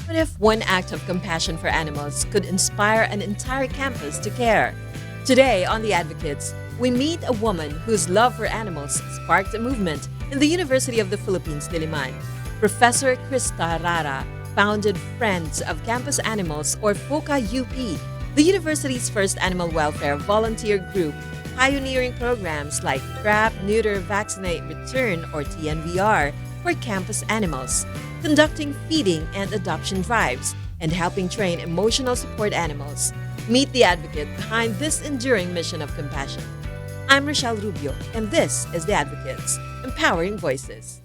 What if one act of compassion for animals could inspire an entire campus to care? Today on The Advocates, we meet a woman whose love for animals sparked a movement in the University of the Philippines, Diliman. Professor Krista Rara founded Friends of Campus Animals, or FOCA UP, the university's first animal welfare volunteer group, pioneering programs like Trap, Neuter, Vaccinate, Return, or TNVR, for campus animals, conducting feeding and adoption drives, and helping train emotional support animals. Meet the advocate behind this enduring mission of compassion. I'm Rochelle Rubio, and this is The Advocates, Empowering Voices.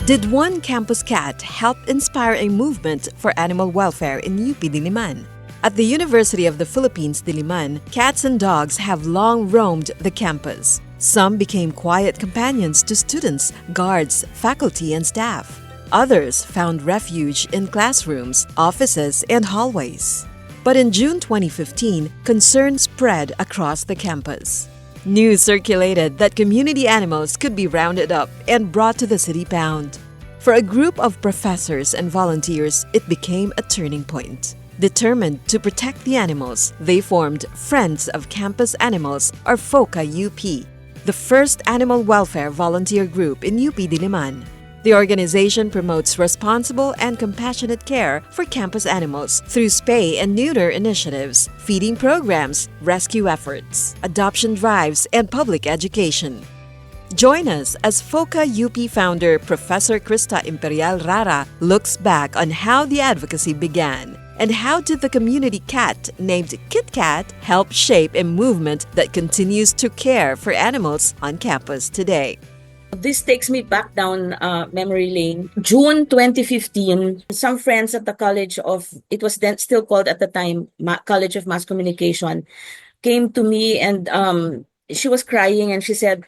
Did one campus cat help inspire a movement for animal welfare in UP Diliman? At the University of the Philippines, Diliman, cats and dogs have long roamed the campus. Some became quiet companions to students, guards, faculty, and staff. Others found refuge in classrooms, offices, and hallways. But in June 2015, concern spread across the campus. News circulated that community animals could be rounded up and brought to the city pound. For a group of professors and volunteers, it became a turning point. Determined to protect the animals, they formed Friends of Campus Animals, or FOCA UP, the first animal welfare volunteer group in UP Diliman. The organization promotes responsible and compassionate care for campus animals through spay and neuter initiatives, feeding programs, rescue efforts, adoption drives, and public education. Join us as FOCA UP founder Professor Krista Imperial Rara looks back on how the advocacy began and how did the community cat named Kit Kat help shape a movement that continues to care for animals on campus today. This takes me back down memory lane. June 2015, some friends at the College of, it was then still called at the time, College of Mass Communication, came to me and she was crying and she said,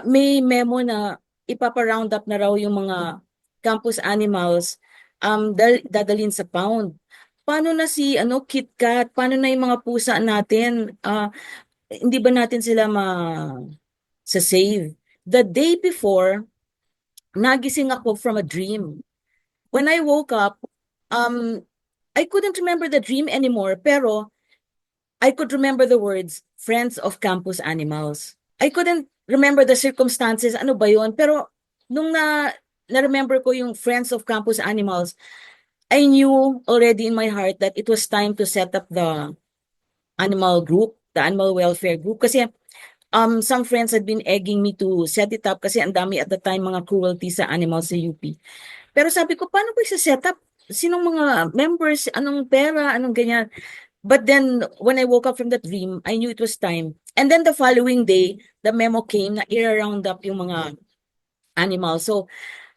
may memo na ipapa-round up na raw yung mga campus animals dadalhin sa pound. Paano na si Kit Kat? Paano na yung mga pusa natin? Hindi ba natin sila sa-save? The day before, nagising ako from a dream. When I woke up, I couldn't remember the dream anymore, pero I could remember the words, Friends of Campus Animals. I couldn't remember the circumstances, ano ba yun? Pero nung na-remember ko yung Friends of Campus Animals, I knew already in my heart that it was time to set up the animal group, the animal welfare group. Kasi some friends had been egging me to set it up kasi ang dami at the time mga cruelty sa animals sa UP. Pero sabi ko, paano ko isa-set up? Sinong mga members? Anong pera? Anong ganyan? But then, when I woke up from that dream, I knew it was time. And then the following day, the memo came na i-round up yung mga animals. So,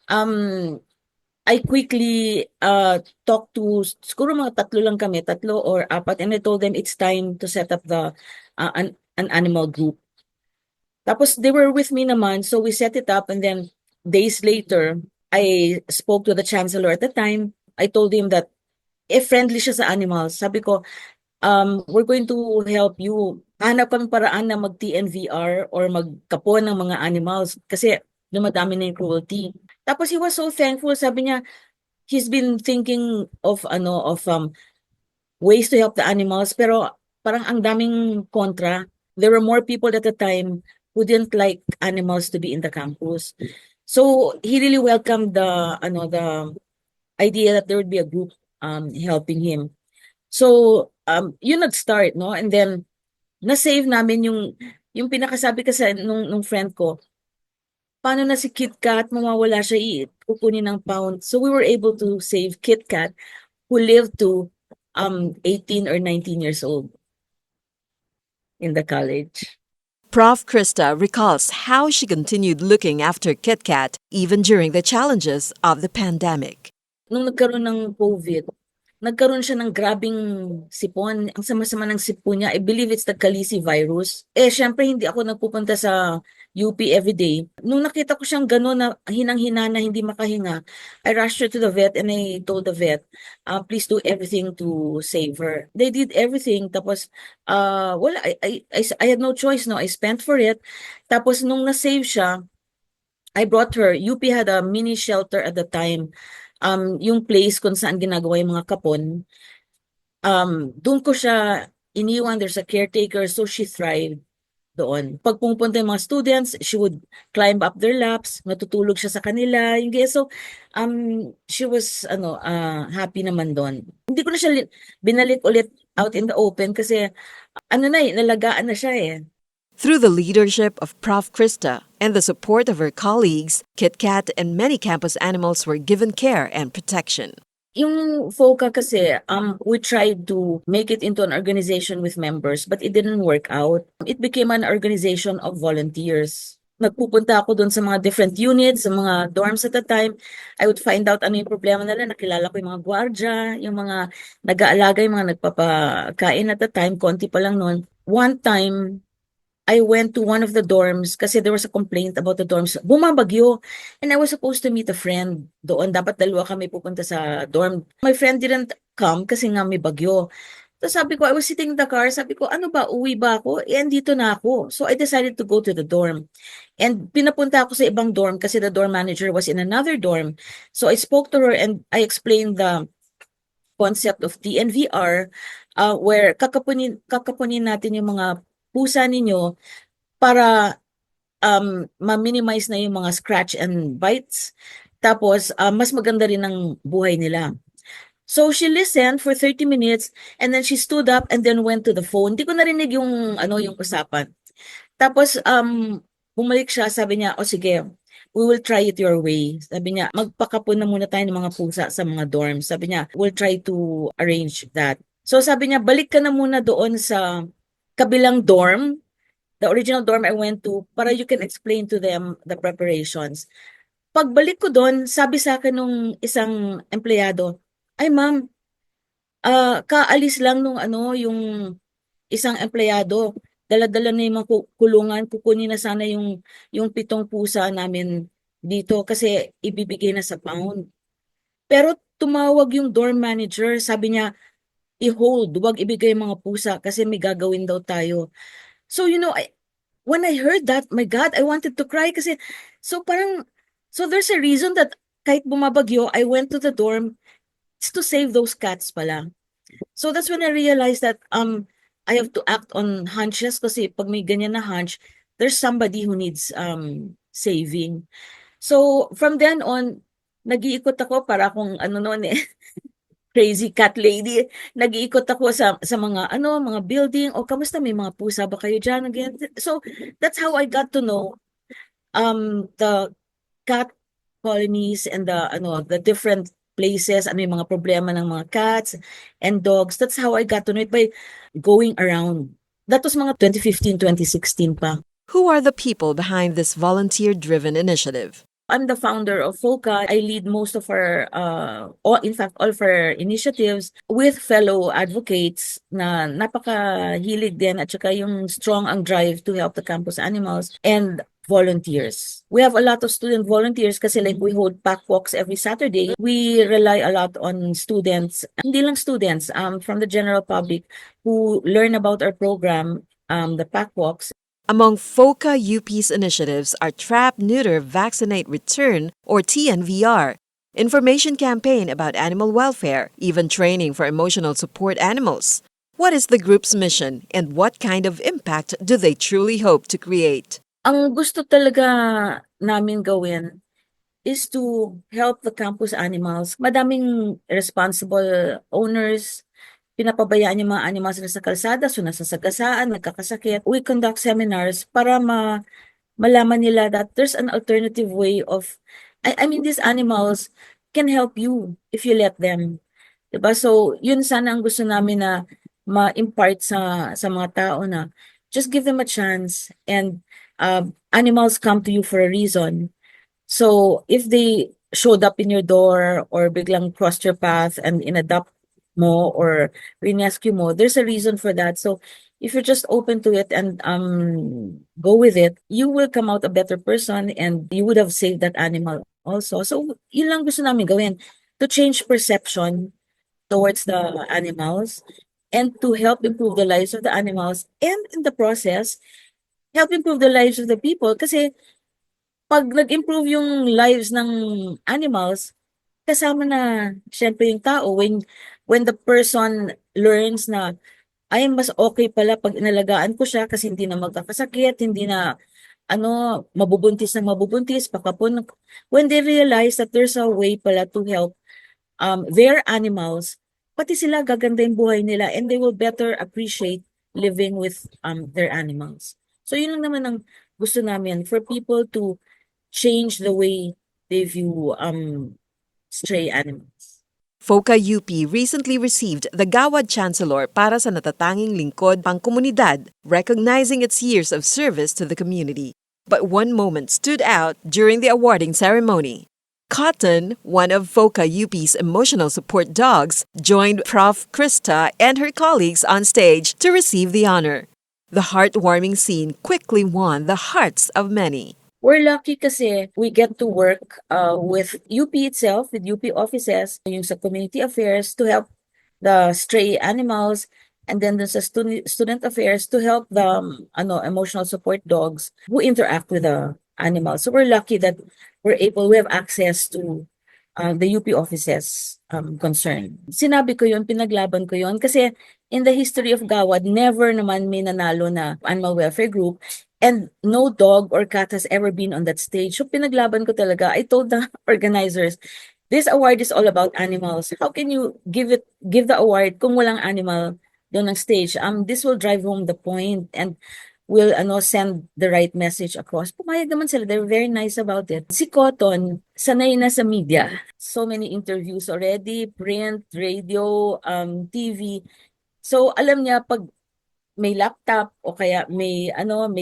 I quickly talked to, siguro mga tatlo or apat, and I told them it's time to set up the an animal group. Tapos they were with me naman, so we set it up, and then days later, I spoke to the chancellor at the time. I told him that if friendly siya sa animals, sabi ko, we're going to help you. Hanap kami paraan na mag-TNVR or magkapon ng mga animals kasi dumadami na yung cruelty. Tapos he was so thankful, sabi niya, he's been thinking of ways to help the animals, pero parang ang daming kontra. There were more people at the time who didn't like animals to be in the campus. So he really welcomed the idea that there would be a group helping him. So yun nag-start, no? And then na-save namin yung pinakasabi kasi nung friend ko, paano na si Kit Kat, mawawala siya, kukunin ng pound. So we were able to save Kit Kat, who lived to 18 or 19 years old in the college. Prof. Krista recalls how she continued looking after Kit Kat even during the challenges of the pandemic. Nung nagkaroon ng COVID, nagkaroon siya ng grabing sipon. Ang sama-sama ng sipon niya. I believe it's the calicivirus. Syempre, hindi ako nagpupunta sa UP everyday. Nung nakita ko siyang gano'n na hinang-hina na hindi makahinga, I rushed her to the vet and I told the vet, please do everything to save her. They did everything. Tapos, wala, I had no choice, no? I spent for it. Tapos, nung na-save siya, I brought her. UP had a mini shelter at the time. Yung place kung saan ginagawa yung mga kapon. Doon ko siya iniwan. There's a caretaker, so she thrived doon. Pag pumupunta yung mga students, she would climb up their laps, matutulog siya sa kanila. Yung ganyan. So, she was happy naman doon. Hindi ko na siya binalik ulit out in the open kasi nalagaan na siya eh. Through the leadership of Prof. Krista and the support of her colleagues, KitKat and many campus animals were given care and protection. Yung FOCA kasi, we tried to make it into an organization with members, but it didn't work out. It became an organization of volunteers. Nagpupunta ako doon sa mga different units, sa mga dorms at the time. I would find out ano yung problema nila. Nakilala ko yung mga gwardya, yung mga nag-aalaga, yung mga nagpapakain at the time. Konti pa lang noon. One time, I went to one of the dorms kasi there was a complaint about the dorms. Bumabagyo. And I was supposed to meet a friend doon. Dapat dalawa kami pupunta sa dorm. My friend didn't come kasi nga may bagyo. So sabi ko, I was sitting in the car. Sabi ko, ano ba, uwi ba ako? Andito na ako. So I decided to go to the dorm. And pinapunta ako sa ibang dorm kasi the dorm manager was in another dorm. So I spoke to her and I explained the concept of TNVR where kakapunin natin yung mga pusa ninyo para ma-minimize na yung mga scratch and bites. Tapos, mas maganda rin ang buhay nila. So, she listened for 30 minutes and then she stood up and then went to the phone. Hindi ko narinig yung, yung usapan. Tapos, bumalik siya, sabi niya, sige, we will try it your way. Sabi niya, magpakapon na muna tayo ng mga pusa sa mga dorms. Sabi niya, we'll try to arrange that. So, sabi niya, balik ka na muna doon sa kabilang dorm, the original dorm I went to, para you can explain to them the preparations. Pagbalik ko doon, sabi sa akin nung isang empleyado, ay ma'am, kaalis lang nung yung isang empleyado, dala-dala na yung mga kulungan, kukunin na sana yung 7 pusa namin dito kasi ibibigay na sa pound. Pero tumawag yung dorm manager, sabi niya, i-hold, huwag ibigay yung mga pusa kasi may gagawin daw tayo. So, when I heard that, my God, I wanted to cry kasi, so there's a reason that kahit bumabagyo, I went to the dorm, it's to save those cats pala. So that's when I realized that I have to act on hunches kasi pag may ganyan na hunch, there's somebody who needs saving. So from then on, nag-iikot ako para akong noon crazy cat lady. Nag-iikot ako sa mga mga building. O kamusta, may mga pusa ba kayo diyan? So that's how I got to know the cat colonies and the different places, ano yung mga problema ng mga cats and dogs. That's how I got to know it by going around. That was mga 2015, 2016 pa. Who are the people behind this volunteer-driven initiative? I'm the founder of FOCA. I lead most of our, all of our initiatives with fellow advocates na napakahilig din at saka yung strong ang drive to help the campus animals and volunteers. We have a lot of student volunteers kasi like we hold pack walks every Saturday. We rely a lot on students, hindi lang students, from the general public who learn about our program, the pack walks. Among FOCA UP's initiatives are Trap, Neuter, Vaccinate, Return, or TNVR, information campaign about animal welfare, even training for emotional support animals. What is the group's mission and what kind of impact do they truly hope to create? Ang gusto talaga namin gawin is to help the campus animals. Madaming responsible owners, pinapabayaan yung mga animals na sa kalsada, so nasasagasaan, nagkakasakit. We conduct seminars para malaman nila that there's an alternative way of, I mean, these animals can help you if you let them. Diba? So, yun sana ang gusto namin na ma-impart sa mga tao na just give them a chance and animals come to you for a reason. So, if they showed up in your door or biglang crossed your path and inadopt mo or rescue mo, there's a reason for that. So if you're just open to it and go with it, you will come out a better person and you would have saved that animal also. So yun lang gusto namin gawin, to change perception towards the animals and to help improve the lives of the animals and in the process, help improve the lives of the people. Kasi pag nag-improve yung lives ng animals, kasama na siyempre yung tao when the person learns na ay mas okay pala pag inalagaan ko siya kasi hindi na magkakasakit, hindi na ano mabubuntis pakapon. When they realize that there's a way pala to help their animals, pati sila gaganda yung buhay nila and they will better appreciate living with their animals. So yun lang naman ang gusto namin for people to change the way they view stray animals. FOCA UP recently received the Gawad Chancellor para sa natatanging lingkod pang komunidad, recognizing its years of service to the community. But one moment stood out during the awarding ceremony. Cotton, one of FOCA UP's emotional support dogs, joined Prof. Krista and her colleagues on stage to receive the honor. The heartwarming scene quickly won the hearts of many. We're lucky kasi we get to work with UP itself, with UP offices, yung sa community affairs to help the stray animals, and then there's a student affairs to help the emotional support dogs who interact with the animals. So we're lucky that we have access to the UP offices concerned. Sinabi ko yun, pinaglaban ko yun kasi in the history of Gawad, never naman may nanalo na animal welfare group. And no dog or cat has ever been on that stage. So pinaglaban ko talaga. I told the organizers, this award is all about animals. How can you give the award kung walang animal doon ng stage? This will drive home the point and will send the right message across. Pumayag naman sila. They're very nice about it. Si Cotton, sanay na sa media. So many interviews already, print, radio, TV. So alam niya pag may laptop o kaya may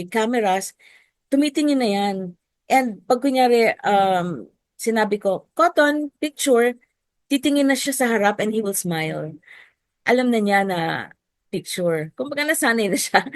cameras, tumitingin na yan. And pag kunyari, sinabi ko, Cotton, picture, titingin na siya sa harap and he will smile. Alam na niya na picture. Kumbaga nasanay na siya.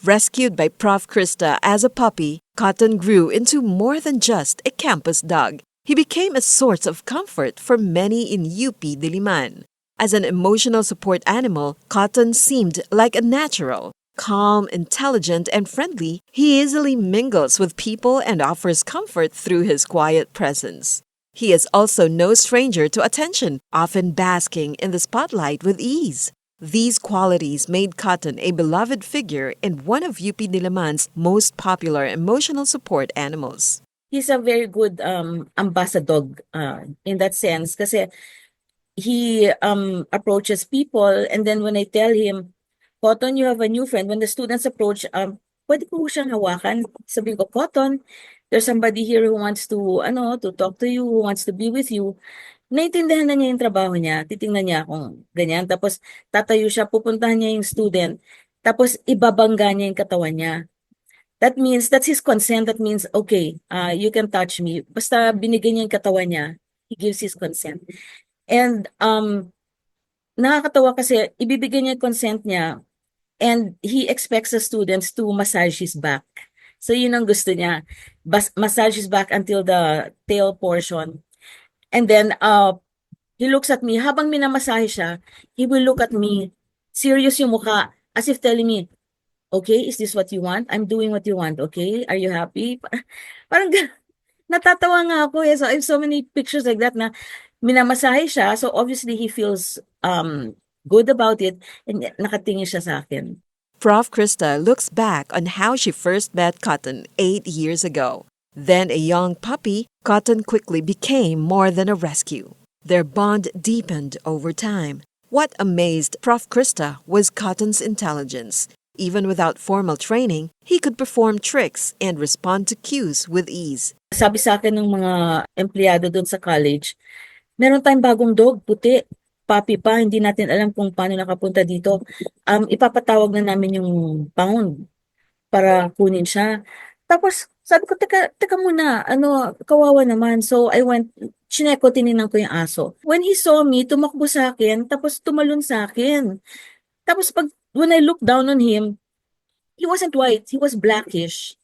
Rescued by Prof. Krista as a puppy, Cotton grew into more than just a campus dog. He became a source of comfort for many in UP Diliman. As an emotional support animal, Cotton seemed like a natural. Calm, intelligent, and friendly, he easily mingles with people and offers comfort through his quiet presence. He is also no stranger to attention, often basking in the spotlight with ease. These qualities made Cotton a beloved figure and one of UP Diliman's most popular emotional support animals. He's a very good ambassador in that sense kasi he approaches people and then when I tell him, Cotton, you have a new friend. When the students approach, pwede ko siyang hawakan. Sabi ko, Cotton, there's somebody here who wants to talk to you, who wants to be with you. Naintindihan na niya yung trabaho niya, titingnan niya akong ganyan, tapos tatayo siya, pupuntahan niya yung student, tapos ibabangga niya yung katawan niya. That means, that's his consent, that means, okay, you can touch me. Basta binigay niya yung katawan niya, he gives his consent. And nakakatawa kasi ibibigay niya yung consent niya and he expects the students to massage his back. So yun ang gusto niya, massage his back until the tail portion. And then he looks at me. Habang minamasahe siya, he will look at me. Serious yung mukha. As if telling me, okay, is this what you want? I'm doing what you want, okay? Are you happy? Parang natatawa nga ako. So I have so many pictures like that na minamasahe siya. So obviously he feels good about it and nakatingin siya sa akin. Prof. Krista looks back on how she first met Cotton 8 years ago. Then a young puppy, Cotton quickly became more than a rescue. Their bond deepened over time. What amazed Prof. Krista was Cotton's intelligence. Even without formal training, he could perform tricks and respond to cues with ease. Sabi sa akin ng mga empleyado doon sa college, meron tayong bagong dog, puti, puppy pa, hindi natin alam kung paano nakapunta dito. Ipapatawag na namin yung pound para kunin siya. Tapos sabi ko, teka muna, kawawa naman. So I went Chineko, tinignan ko yung aso. When he saw me, tumakbo sa akin, tapos tumalon sa akin. Tapos when I looked down on him, he wasn't white, he was blackish.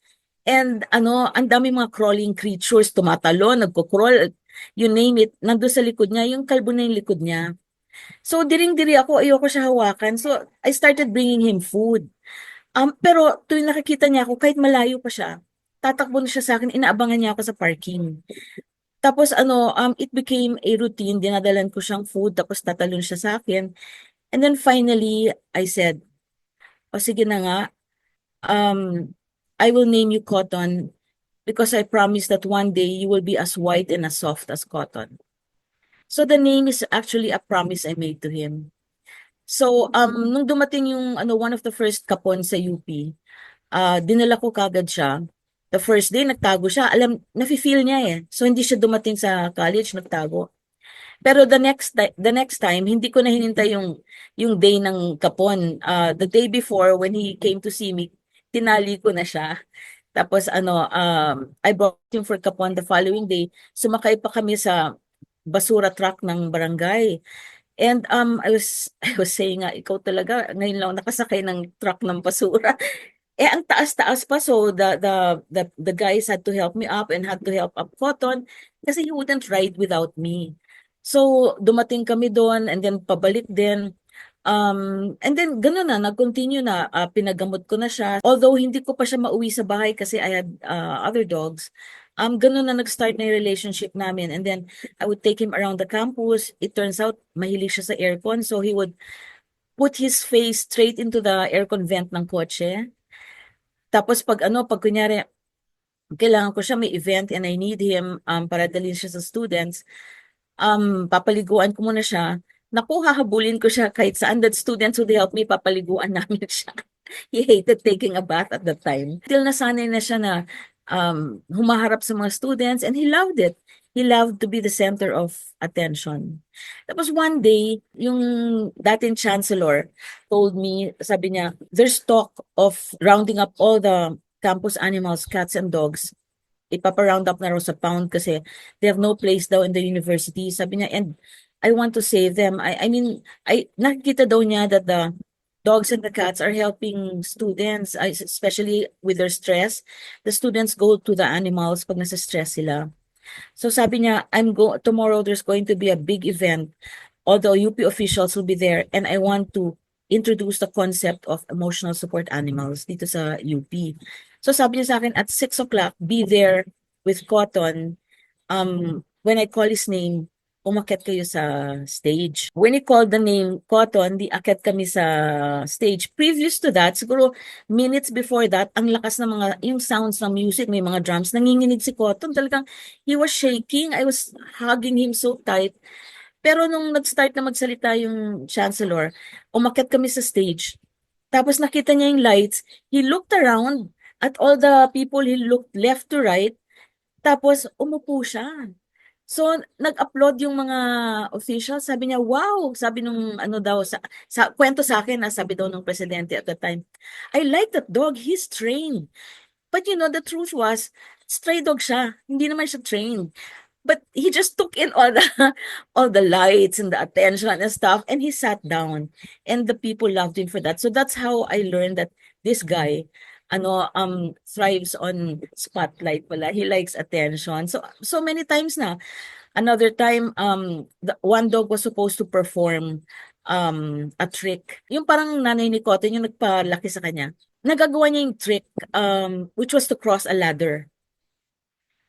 And ang dami mga crawling creatures, tumatalon, nagko-crawl, you name it, nandun sa likod niya, yung kalbo na yung likod niya. So, diring-diri ako, ayoko siya hawakan. So, I started bringing him food. Pero tuwing nakikita niya ako, kahit malayo pa siya, tatakbo na siya sa akin, inaabangan niya ako sa parking. Tapos it became a routine, dinadalan ko siyang food, tapos tatalon siya sa akin. And then finally, I said, o sige na nga, I will name you Cotton because I promise that one day you will be as white and as soft as cotton. So the name is actually a promise I made to him. So nung dumating yung one of the first kapon sa UP, dinala ko kagad siya. The first day nagtago siya, nafi-feel niya eh. So hindi siya dumating sa college, nagtago. Pero the next time hindi ko na hinintay yung day ng kapon. The day before when he came to see me, tinali ko na siya. Tapos I brought him for kapon the following day. Sumakay pa kami sa basura truck ng barangay. And I was saying nga, ikaw talaga ngayon lang nakasakay ng truck ng basura. Ang taas-taas pa, so the guys had to help me up and had to help up Cotton kasi he wouldn't ride without me. So dumating kami doon and then pabalik din. And then gano'n na, nag-continue na, pinagamot ko na siya. Although hindi ko pa siya mauwi sa bahay kasi I had other dogs. Gano'n na nag-start na yung relationship namin. And then I would take him around the campus. It turns out mahilig siya sa aircon, so he would put his face straight into the aircon vent ng kotse. Tapos pag kunyari, kailangan ko siya, may event and I need him para dalhin siya sa students, papaliguan ko muna siya. Naku, hahabulin ko siya kahit saan, that students would help me, papaliguan namin siya. He hated taking a bath at that time. Till nasanay na siya na humaharap sa mga students and he loved it. He loved to be the center of attention. Tapos one day, yung dating chancellor told me, sabi niya, there's talk of rounding up all the campus animals, cats and dogs. Ipapa-round up na raw sa pound kasi they have no place daw in the university. Sabi niya, and I want to save them. I mean, nakikita daw niya that the dogs and the cats are helping students, especially with their stress. The students go to the animals pag nasa stress sila. So sabi niya, tomorrow there's going to be a big event. All the UP officials will be there and I want to introduce the concept of emotional support animals dito sa UP. So sabi niya sa akin, at 6 o'clock, be there with Cotton. When I call his name, umakyat kayo sa stage. When he called the name Cotton, di akyat kami sa stage. Previous to that, siguro minutes before that, ang lakas ng yung sounds ng music, may mga drums, nanginginig si Cotton. Talagang, he was shaking. I was hugging him so tight. Pero nung nag-start na magsalita yung chancellor, umakyat kami sa stage. Tapos nakita niya yung lights. He looked around at all the people. He looked left to right. Tapos umupo siya. So, nag-upload yung mga officials. Sabi niya, wow! Sabi nung daw, kwento sa akin, sabi daw ng presidente at the time, I like that dog. He's trained. But the truth was, stray dog siya. Hindi naman siya trained. But he just took in all the lights and the attention and stuff, and he sat down. And the people loved him for that. So that's how I learned that this guy, thrives on spotlight pala. He likes attention. So many times na. Another time, the one dog was supposed to perform a trick. Yung parang nanay ni Cotton, yung nagpalaki sa kanya. Nagagawa niya yung trick, which was to cross a ladder.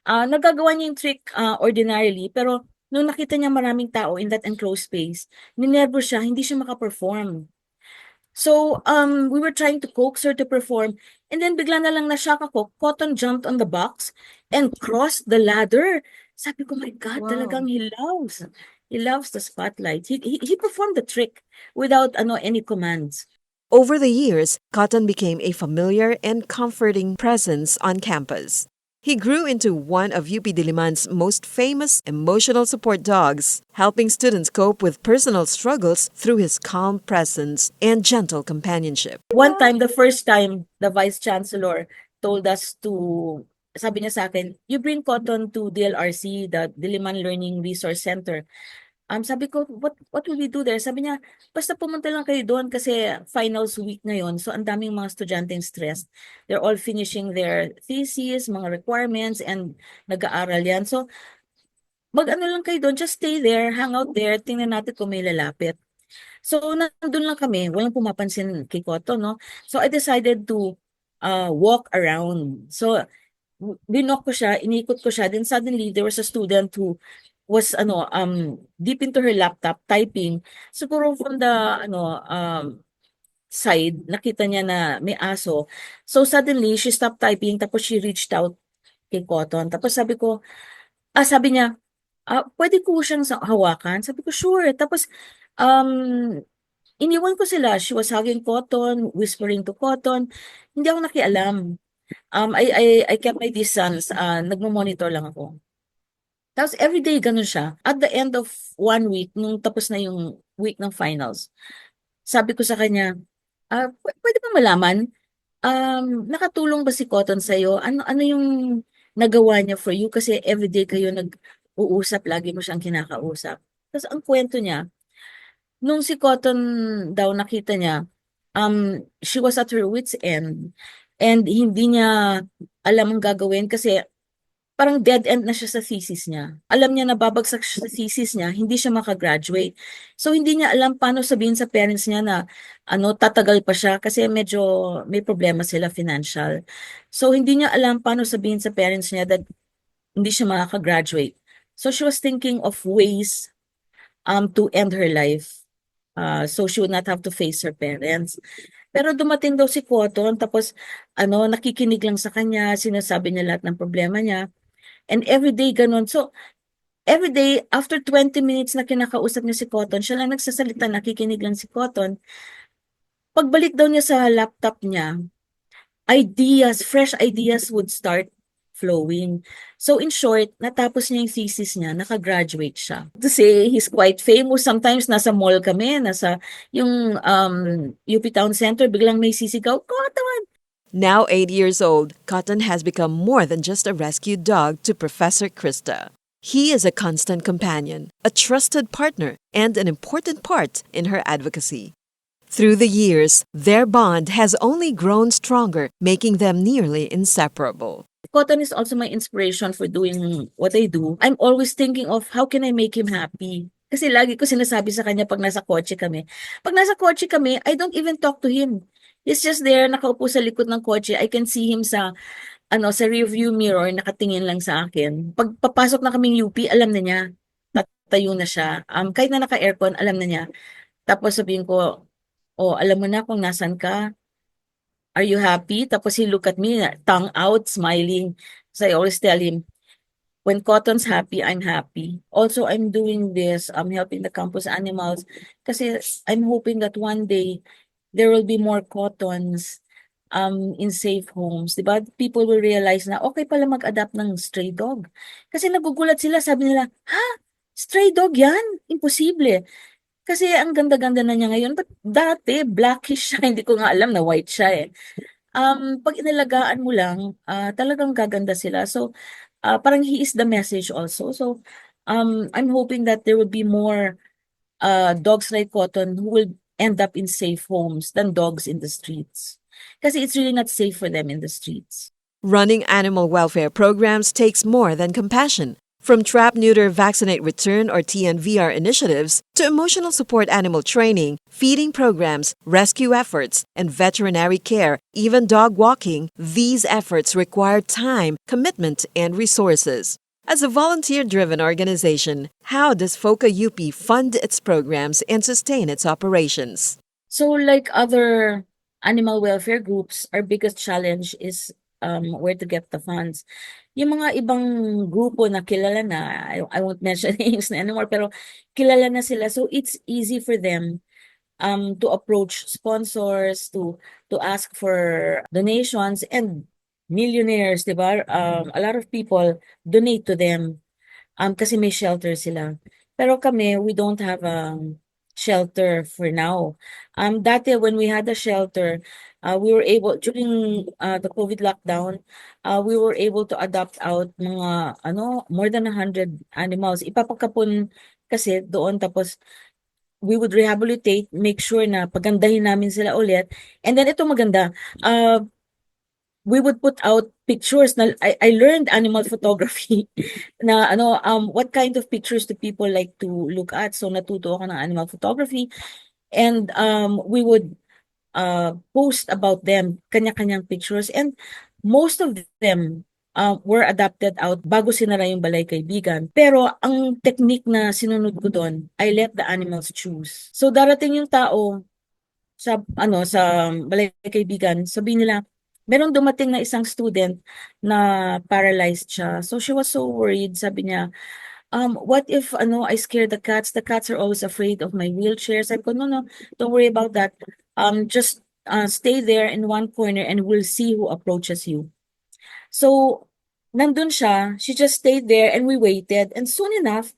Nagagawa niya yung trick ordinarily, pero nung nakita niya maraming tao in that enclosed space, ninervous siya, hindi siya makaperform. So, we were trying to coax her to perform, and then bigla na lang na-shock ako, Cotton jumped on the box and crossed the ladder. Sabi ko, my God, Wow. talagang he loves the spotlight. He performed the trick without any commands. Over the years, Cotton became a familiar and comforting presence on campus. He grew into one of UP Diliman's most famous emotional support dogs, helping students cope with personal struggles through his calm presence and gentle companionship. One time, the first time, the vice chancellor told us to sabi niya sa akin, you bring Cotton to DLRC, the Diliman Learning Resource Center. Sabi ko, what will we do there? Sabi niya, basta pumunta lang kayo doon kasi finals week ngayon. So, ang daming mga estudyanteng stressed. They're all finishing their thesis, mga requirements, and nag-aaral yan. So, mag-ano lang kayo doon, just stay there, hang out there, tingnan natin kung may lalapit. So, nandun lang kami, walang pumapansin kay Cotton, no? So, I decided to walk around. So, binok ko siya, inikot ko siya, then suddenly there was a student who was deep into her laptop typing. Siguro from the side, nakita niya na may aso. So suddenly she stopped typing tapos she reached out kay Cotton. Tapos sabi niya, pwede ko siyang hawakan? Sabi ko, sure. Tapos um iniwan ko sila. She was hugging Cotton, whispering to Cotton. Hindi ako nakialam. I kept my distance. Nagmo-monitor lang ako. Tapos everyday ganun siya. At the end of 1 week, nung tapos na yung week ng finals, sabi ko sa kanya, pwede ba malaman, nakatulong ba si Cotton sa'yo? Ano yung nagawa niya for you? Kasi everyday kayo nag-uusap, lagi mo siyang kinakausap. Tapos ang kwento niya, nung si Cotton daw nakita niya, she was at her wit's end. And hindi niya alam ang gagawin kasi parang dead end na siya sa thesis niya. Alam niya na babagsak siya sa thesis niya, hindi siya makagraduate. So hindi niya alam paano sabihin sa parents niya na tatagal pa siya kasi medyo may problema sila financial. So hindi niya alam paano sabihin sa parents niya that hindi siya makakagraduate. So she was thinking of ways to end her life. So she would not have to face her parents. Pero dumating daw si Cotton, tapos nakikinig lang sa kanya, sinasabi niya lahat ng problema niya. And everyday ganun. So, everyday, after 20 minutes na kinakausap niya si Cotton, siya lang nagsasalita, nakikinig lang si Cotton. Pagbalik daw niya sa laptop niya, fresh ideas would start flowing. So in short, natapos niya yung thesis niya, nakagraduate siya. To say he's quite famous, sometimes nasa mall kami, nasa yung UP Town Center, biglang may sisigaw, Cotton! Now 8 years old, Cotton has become more than just a rescued dog to Professor Krista. He is a constant companion, a trusted partner, and an important part in her advocacy. Through the years, their bond has only grown stronger, making them nearly inseparable. Cotton is also my inspiration for doing what I do. I'm always thinking of how can I make him happy. Kasi lagi ko sinasabi sa kanya pag nasa kotse kami. Pag nasa kotse kami, I don't even talk to him. He's just there, nakaupo sa likod ng kotse. I can see him sa rearview mirror, nakatingin lang sa akin. Pag papasok na kaming UP, alam na niya. Tatayo na siya. Kahit na naka-aircon, alam na niya. Tapos sabihin ko, oh, alam mo na kung nasan ka. Are you happy? Tapos he look at me, tongue out, smiling. So I always tell him, when Cotton's happy, I'm happy. Also, I'm doing this, I'm helping the campus animals kasi I'm hoping that one day there will be more Cottons in safe homes. Diba? People will realize na okay pala mag-adapt ng stray dog. Kasi nagugulat sila, sabi nila, ha? Stray dog yan? Imposible. Kasi ang ganda-ganda na niya ngayon. But dati, blackish siya. Hindi ko nga alam na white siya eh. Pag inalagaan mo lang, talagang gaganda sila. So, parang he is the message also. So, I'm hoping that there will be more dogs like Cotton who will end up in safe homes than dogs in the streets. Kasi it's really not safe for them in the streets. Running animal welfare programs takes more than compassion. From Trap, Neuter, Vaccinate, Return or TNVR initiatives to emotional support animal training, feeding programs, rescue efforts, and veterinary care, even dog walking, these efforts require time, commitment, and resources. As a volunteer-driven organization, how does FOCA UP fund its programs and sustain its operations? So like other animal welfare groups, our biggest challenge is where to get the funds. Yung mga ibang grupo na kilala na, I won't mention names na anymore, pero kilala na sila. So it's easy for them to approach sponsors, to ask for donations, and millionaires, di ba? A lot of people donate to them kasi may shelter sila. Pero kami, we don't have shelter for now. Dati when we had a shelter, we were able during the COVID lockdown, we were able to adopt out mga more than 100 animals. Ipapagkapon kasi doon tapos we would rehabilitate, make sure na pagandahin namin sila ulit. And then ito maganda, we would put out pictures na I learned animal photography na what kind of pictures do people like to look at. So natuto ako ng animal photography and we would post about them, kanya-kanyang pictures and most of them were adapted out bago sinara yung Balay Kaibigan. Pero ang technique na sinunod ko doon, I let the animals choose. So darating yung tao sa Balay Kaibigan, sabihin nila, meron dumating na isang student na paralyzed siya. So she was so worried, sabi niya, what if I scare the cats? The cats are always afraid of my wheelchair. Sabi ko, no, don't worry about that. Just stay there in one corner and we'll see who approaches you. So, nandun siya, she just stayed there and we waited. And soon enough,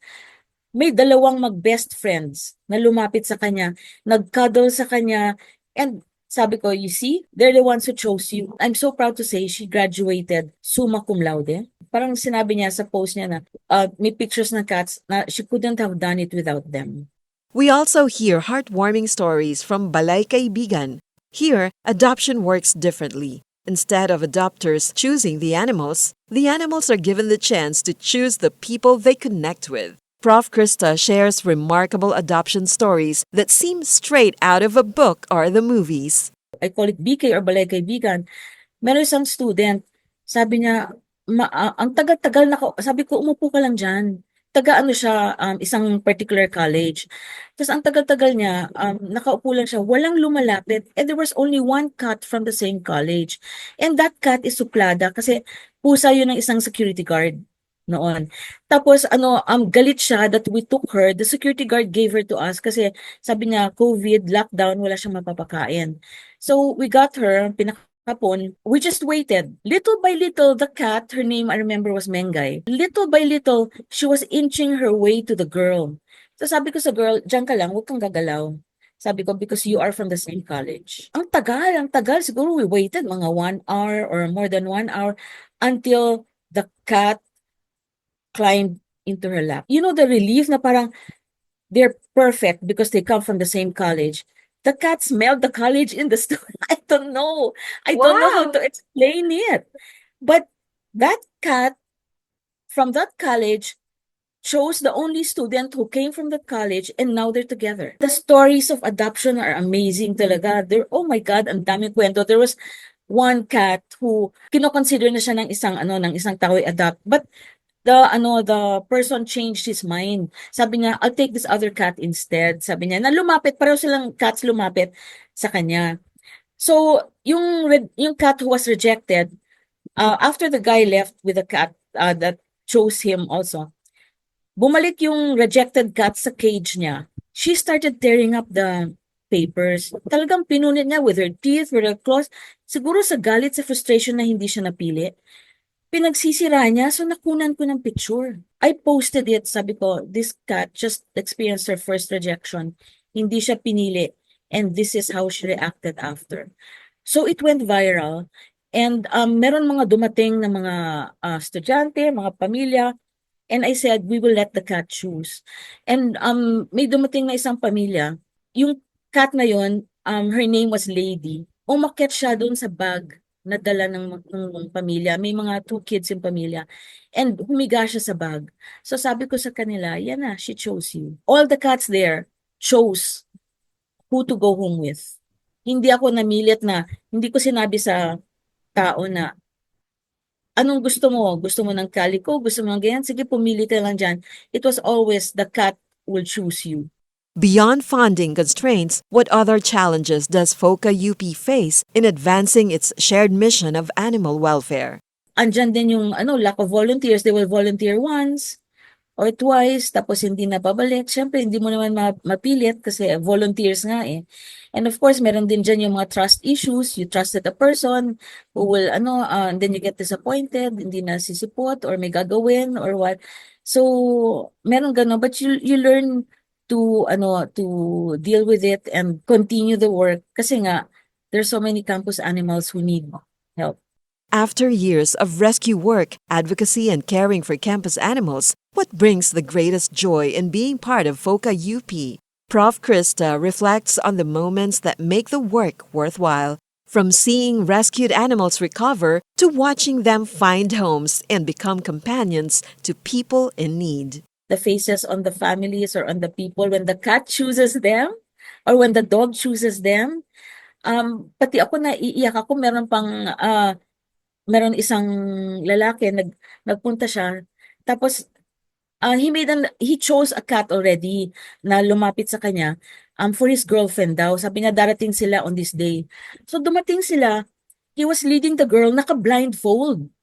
may dalawang mag-best friends na lumapit sa kanya, nag-cuddle sa kanya, and sabi ko, you see, they're the ones who chose you. I'm so proud to say she graduated summa cum laude. Parang sinabi niya sa post niya na may pictures ng cats na she couldn't have done it without them. We also hear heartwarming stories from Balay Kaibigan. Here, adoption works differently. Instead of adopters choosing the animals are given the chance to choose the people they connect with. Prof. Krista shares remarkable adoption stories that seem straight out of a book or the movies. I call it BK or Balay Kaibigan. Meron isang student, sabi niya, ang tagal-tagal na sabi ko, umupo ka lang dyan. Siya, isang particular college. Tapos ang tagal-tagal niya, nakaupo lang siya, walang lumalapit. And there was only one cat from the same college. And that cat is suplada kasi pusa yun ng isang security guard noon. Tapos galit siya that we took her. The security guard gave her to us kasi sabi niya, COVID, lockdown, wala siyang mapapakain. So we got her, pinakapon, we just waited. Little by little, the cat, her name I remember was Mengay. Little by little, she was inching her way to the girl. So sabi ko sa girl, diyan ka lang, huwag kang gagalaw. Sabi ko, because you are from the same college. Ang tagal. Siguro we waited mga 1 hour or more than 1 hour until the cat climbed into her lap. You know the relief na parang they're perfect because they come from the same college. The cat smelled the college in the store. I don't know. I don't know how to explain it. But that cat from that college chose the only student who came from that college and now they're together. The stories of adoption are amazing talaga. Oh my God, ang daming kwento. There was one cat who kino-consider na siya ng isang tao i-adopt. But the person changed his mind. Sabi niya, I'll take this other cat instead. Sabi niya, na lumapit, pareho silang cats lumapit sa kanya. So, yung cat who was rejected, after the guy left with the cat that chose him also, bumalik yung rejected cat sa cage niya. She started tearing up the papers. Talagang pinunit niya with her teeth, with her claws. Siguro sa galit, sa frustration na hindi siya napili. Pinagsisira niya, so nakunan ko ng picture. I posted it, sabi ko, this cat just experienced her first rejection. Hindi siya pinili. And this is how she reacted after. So it went viral. And meron mga dumating na mga estudyante, mga pamilya. And I said, we will let the cat choose. And may dumating na isang pamilya. Yung cat na yun, her name was Lady. Umakyat siya doon sa bag na dala ng pamilya. May mga 2 kids yung pamilya. And humiga siya sa bag. So sabi ko sa kanila, yan na, she chose you. All the cats there chose who to go home with. Hindi ako namilit hindi ko sinabi sa tao na, anong gusto mo? Gusto mo ng calico? Gusto mo ng ganyan? Sige, pumili ka lang dyan. It was always the cat will choose you. Beyond funding constraints, what other challenges does FOCA UP face in advancing its shared mission of animal welfare? Andyan din yung lack of volunteers. They will volunteer once or twice, tapos hindi na babalik. Siyempre, hindi mo naman mapilit kasi volunteers nga eh. And of course, meron din dyan yung mga trust issues. You trusted a person who will, and then you get disappointed, hindi na sisipot or may gagawin or what. So, meron gano'n. But you learn to deal with it and continue the work kasi nga there's so many campus animals who need help. After years of rescue work, advocacy, and caring for campus animals, what brings the greatest joy in being part of FOCA UP? Prof. Krista reflects on the moments that make the work worthwhile, from seeing rescued animals recover to watching them find homes and become companions to people in need. The faces on the families or on the people when the cat chooses them or when the dog chooses them. Pati ako naiiyak ako, meron isang lalaki nagpunta siya tapos he chose a cat already na lumapit sa kanya for his girlfriend daw. Sabi niya darating sila on this day. So dumating sila, he was leading the girl naka-blindfold.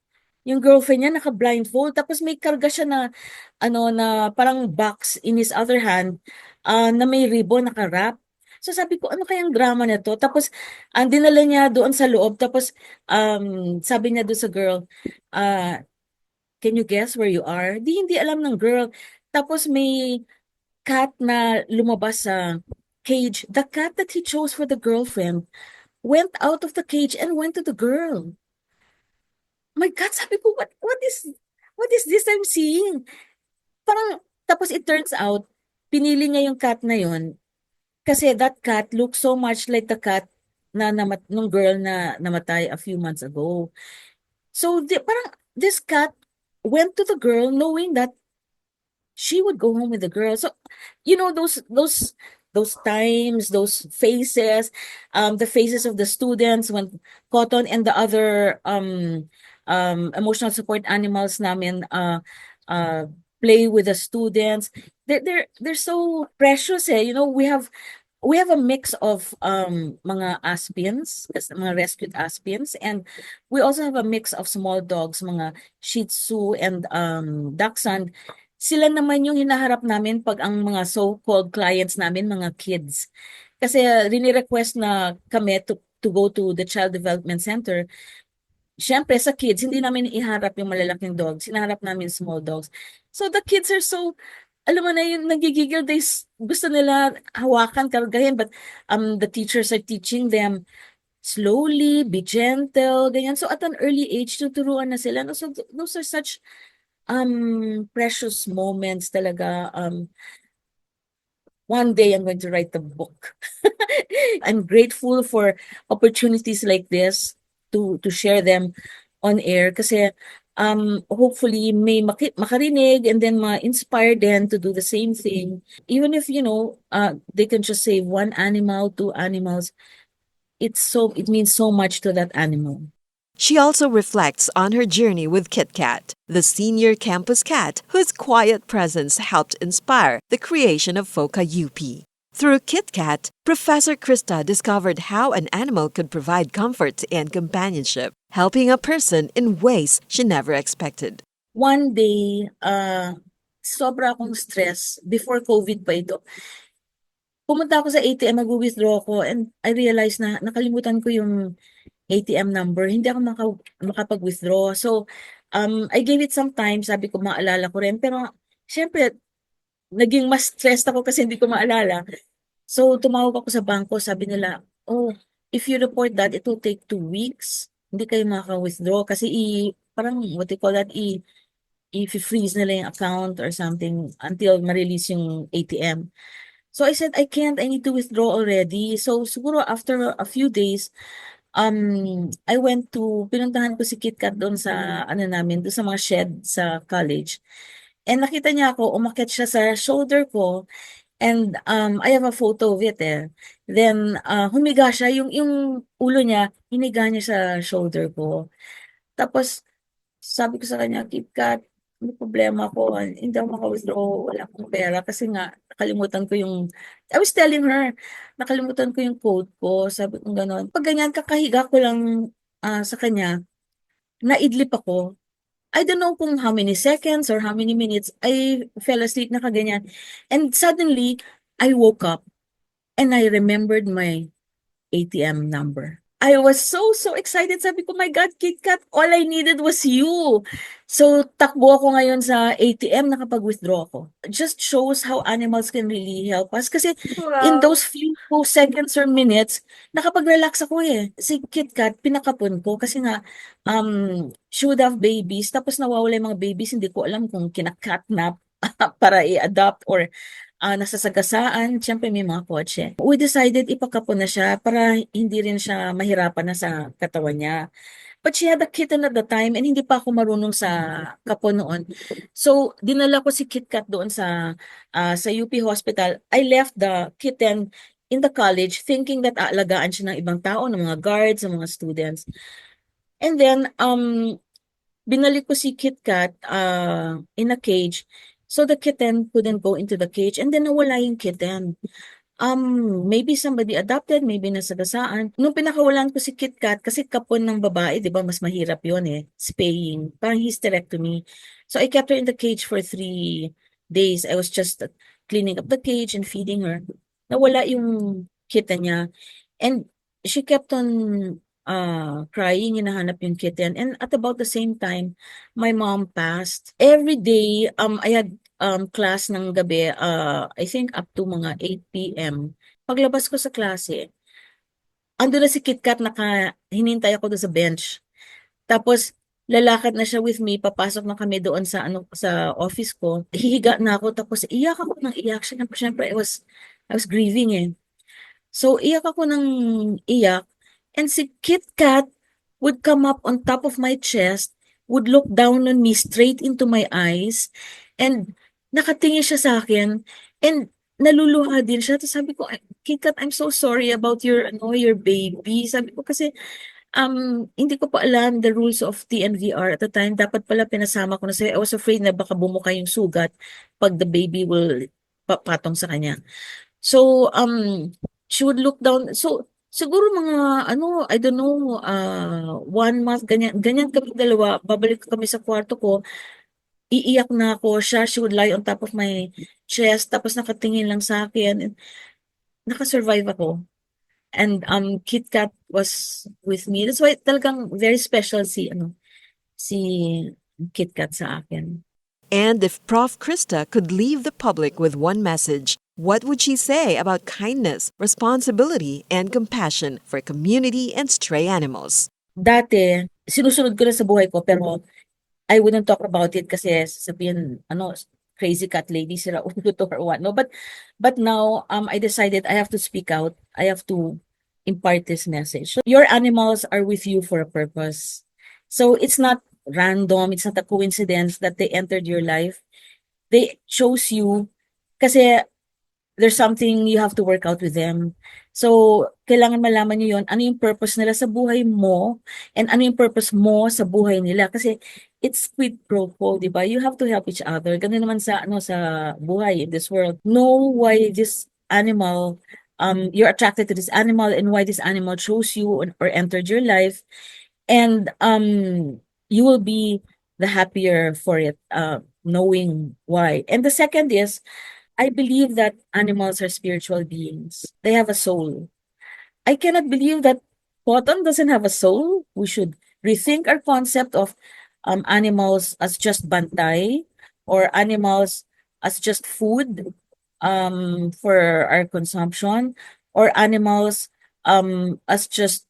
Yung girlfriend niya naka-blindfold tapos may karga siya na na parang box in his other hand na may ribbon naka-wrap. So sabi ko, ano kayang drama na to? Tapos ang dinala niya doon sa loob tapos sabi niya doon sa girl, can you guess where you are? Hindi alam ng girl. Tapos may cat na lumabas sa cage. The cat that he chose for the girlfriend went out of the cage and went to the girl. My God, sabi ko, what is this I'm seeing? Parang, tapos it turns out, pinili niya yung cat na yon kasi that cat looks so much like the cat nung girl na namatay a few months ago. So, parang this cat went to the girl knowing that she would go home with the girl. So, those times, those faces, the faces of the students when Cotton and the other emotional support animals namin play with the students. They're so precious eh. We have a mix of mga aspins, mga rescued aspins, and we also have a mix of small dogs, mga Shih Tzu and Dachshund. Sila naman yung hinaharap namin pag ang mga so-called clients namin, mga kids. Kasi rini-request na kami to go to the Child Development Center. Siyempre, sa kids, hindi namin iharap yung malalaking dogs. Hinaharap namin small dogs. So the kids are so, alam mo na yung nagigigil, gusto nila hawakan, kargahin, but the teachers are teaching them slowly, be gentle, ganyan. So at an early age, tuturuan na sila. No? So those are such precious moments talaga. One day I'm going to write the book. I'm grateful for opportunities like this to share them on air kasi hopefully may makarinig and then ma-inspire them to do the same thing. Even if they can just save one animal, two animals, it means so much to that animal. She also reflects on her journey with KitKat, the senior campus cat whose quiet presence helped inspire the creation of FOCA UP. Through KitKat, Professor Krista discovered how an animal could provide comfort and companionship, helping a person in ways she never expected. One day, sobra akong stress before COVID pa ito. Pumunta ako sa ATM, mag-withdraw ako, and I realized na nakalimutan ko yung ATM number, hindi ako makapag-withdraw. So, I gave it some time, sabi ko maalala ko rin. Pero, syempre, naging mas stressed ako kasi hindi ko maalala. So, tumawag ako sa bangko, sabi nila, oh, if you report that, it will take 2 weeks. Hindi kayo makaka-withdraw kasi parang, what you call that, i-freeze nila yung account or something until ma-release yung ATM. So, I said, I can't, I need to withdraw already. So, siguro after a few days, pinuntahan ko si KitKat doon sa, doon sa mga shed sa college. And nakita niya ako, umakyat siya sa shoulder ko, and I have a photo of it eh. Then, humiga siya, yung ulo niya, hiniga niya sa shoulder ko. Tapos, sabi ko sa kanya, KitKat, may problema ko, hindi ako maka-withdraw, wala akong pera, kasi nga, nakalimutan ko I was telling her, nakalimutan ko yung code ko, sabi ko gano'n. Pag ganyan, kakahiga ko lang sa kanya, naidlip ako. I don't know kung how many seconds or how many minutes, I fell asleep na kaganyan. And suddenly, I woke up and I remembered my ATM number. I was so excited. Sabi ko, my God, KitKat, all I needed was you. So, takbo ako ngayon sa ATM, nakapag-withdraw ako. It just shows how animals can really help us. Kasi in those few seconds or minutes, nakapag-relax ako eh. Si KitKat, pinakapon ko kasi nga, she would have babies. Tapos nawawala yung mga babies, hindi ko alam kung kinakatnap para i-adopt or nasasagasaan, siyempre may mga kotse. We decided ipakapon na siya para hindi rin siya mahirapan na sa katawan niya. But she had a kitten at the time and hindi pa ako marunong sa kapon noon. So, dinala ko si KitKat doon sa UP Hospital. I left the kitten in the college thinking that aalagaan siya ng ibang tao, ng mga guards, ng mga students. And then, binalik ko si KitKat in a cage. So the kitten couldn't go into the cage and then nawala yung kitten. Maybe somebody adopted, maybe nasagasaan. Nung pinakawalan ko si KitKat, kasi kapon ng babae, di ba, mas mahirap yun eh, spaying, parang hysterectomy. So I kept her in the cage for 3 days. I was just cleaning up the cage and feeding her. Nawala yung kitten niya. And she kept on crying, hinahanap yung kitten. And at about the same time, my mom passed. Every day, I had class ng gabi, I think up to mga 8 p.m. Paglabas ko sa klase, ando na si KitKat, hinintay ako doon sa bench. Tapos, lalakad na siya with me, papasok na kami doon sa office ko. Hihiga na ako, tapos iyak ako ng iyak. Siyempre, I was grieving eh. So, iyak ako ng iyak. And si KitKat would come up on top of my chest, would look down on me straight into my eyes, and nakatingin siya sa akin, and naluluha din siya. Tapos sabi ko, KitKat, I'm so sorry about your baby. Sabi ko kasi, hindi ko pa alam the rules of TNVR at the time. Dapat pala pinasama ko na sa'yo. I was afraid na baka bumuka yung sugat pag the baby will patong sa kanya. So, she would look down. So, siguro mga, I don't know, 1 month, ganyan kami dalawa. Babalik kami sa kwarto ko. Iiyak na ako. She would lie on top of my chest. Tapos nakatingin lang sa akin. Nakasurvive ako. And KitKat was with me. That's why talagang very special si KitKat sa akin. And if Prof. Krista could leave the public with one message, what would she say about kindness, responsibility, and compassion for community and stray animals? Dati, sinusunod ko na sa buhay ko, pero I wouldn't talk about it kasi sabihin, crazy cat lady, sira ulo to or what. No? But now, I decided I have to speak out. I have to impart this message. Your animals are with you for a purpose. So it's not random. It's not a coincidence that they entered your life. They chose you kasi there's something you have to work out with them. So, kailangan malaman nyo yun, ano yung purpose nila sa buhay mo, and ano yung purpose mo sa buhay nila. Kasi, it's quid pro quo, di ba? You have to help each other. Ganun naman sa buhay in this world. Know why this animal, you're attracted to this animal, and why this animal chose you or entered your life. And you will be the happier for it, knowing why. And the second is, I believe that animals are spiritual beings. They have a soul. I cannot believe that cotton doesn't have a soul. We should rethink our concept of animals as just bantay or animals as just food for our consumption, or animals as just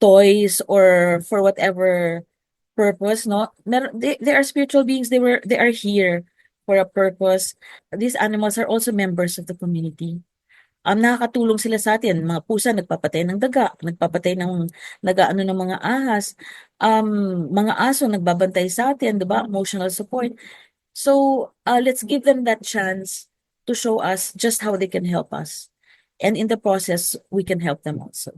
toys or for whatever purpose. No, they are spiritual beings. They are here for a purpose. These animals are also members of the community. Nakakatulong sila sa atin. Mga pusa nagpapatay ng daga, nagpapatay ng nagaano ng mga ahas. Mga aso nagbabantay sa atin, 'di ba? Emotional support. So, let's give them that chance to show us just how they can help us. And in the process, we can help them also.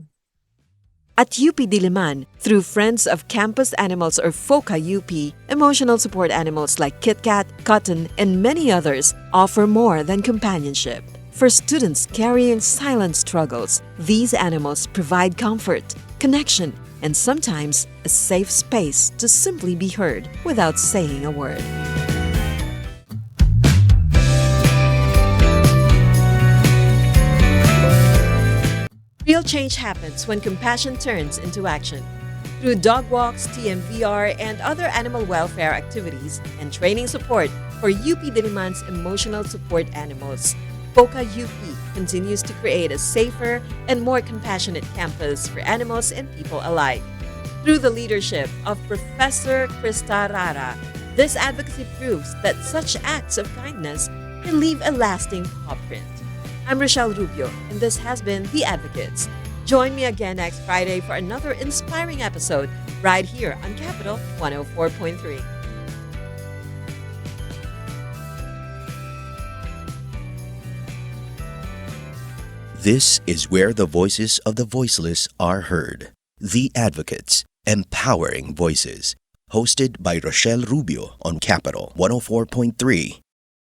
At UP Diliman, through Friends of Campus Animals or FOCA UP, emotional support animals like KitKat, Cotton, and many others offer more than companionship. For students carrying silent struggles, these animals provide comfort, connection, and sometimes a safe space to simply be heard without saying a word. Real change happens when compassion turns into action. Through dog walks, TMVR, and other animal welfare activities and training support for UP Diliman's emotional support animals, POCA UP continues to create a safer and more compassionate campus for animals and people alike. Through the leadership of Professor Krista Rara, this advocacy proves that such acts of kindness can leave a lasting paw print. I'm Rochelle Rubio, and this has been The Advocates. Join me again next Friday for another inspiring episode right here on Capital 104.3. This is where the voices of the voiceless are heard. The Advocates, Empowering Voices. Hosted by Rochelle Rubio on Capital 104.3